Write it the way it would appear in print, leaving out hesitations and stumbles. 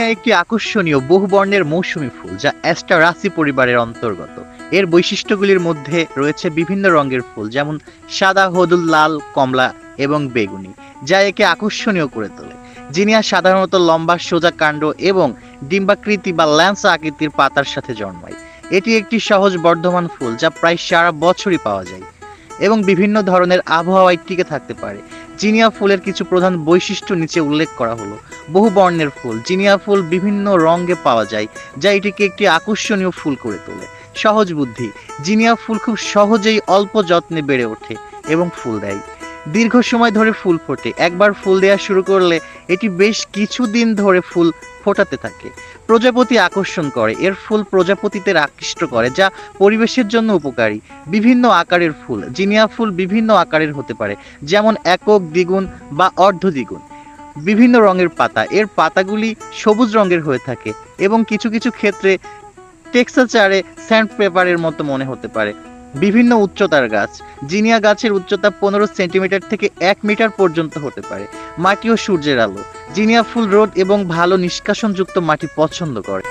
জিনিয়া একটি আকর্ষণীয় বহুবর্ণের মৌসুমী ফুল যা অ্যাস্টারাসি পরিবারের অন্তর্গত। এর বৈশিষ্ট্যগুলির মধ্যে রয়েছে বিভিন্ন রঙের ফুল, যেমন সাদা, হলুদ, লাল, কমলা এবং বেগুনি, যা একে আকর্ষণীয় করে তোলে। জিনিয়া সাধারণত লম্বা সোজা কাণ্ড এবং ডিম্বাকৃতি বা ল্যান্স আকৃতির পাতার সাথে জন্মায়। এটি একটি সহজ বর্ধমান ফুল যা প্রায় সারা বছরই পাওয়া যায় এবং বিভিন্ন ধরনের আবহাওয়ায় টিকে থাকতে পারে। জিনিয়া ফুলের কিছু প্রধান বৈশিষ্ট্য নিচে উল্লেখ করা হলো। বহু বর্ণের ফুল। জিনিয়া ফুল বিভিন্ন রঙে পাওয়া যায়, যা এটিকে একটি আকর্ষণীয় ফুল করে তোলে। সহজ বুদ্ধি। জিনিয়া ফুল খুব সহজেই অল্প যত্নে বেড়ে ওঠে এবং ফুল দেয়। দীর্ঘ সময় ধরে ফুল ফোটে। একবার ফুল দেওয়া শুরু করলে এটি বেশ কিছুদিন ধরে ফুল ফোটাতে থাকে। প্রজাপতি আকর্ষণ করে। এর ফুল প্রজাপতিদের আকৃষ্ট করে, যা পরিবেশের জন্য উপকারী। বিভিন্ন আকারের ফুল। জিনিয়া ফুল বিভিন্ন আকারের হতে পারে, যেমন একক, দ্বিগুণ বা অর্ধ দ্বিগুণ। বিভিন্ন রঙের পাতা। এর পাতাগুলি সবুজ রঙের হয়ে থাকে এবং কিছু কিছু ক্ষেত্রে টেক্সচারে স্যান্ড পেপারের মতো মনে হতে পারে। বিভিন্ন উচ্চতার গাছ। জিনিয়া গাছের উচ্চতা 15 সেন্টিমিটার থেকে 1 মিটার পর্যন্ত হতে পারে। মাটি ও সূর্যের আলো। জিনিয়া ফুল রোদ এবং ভালো নিষ্কাশনযুক্ত মাটি পছন্দ করে।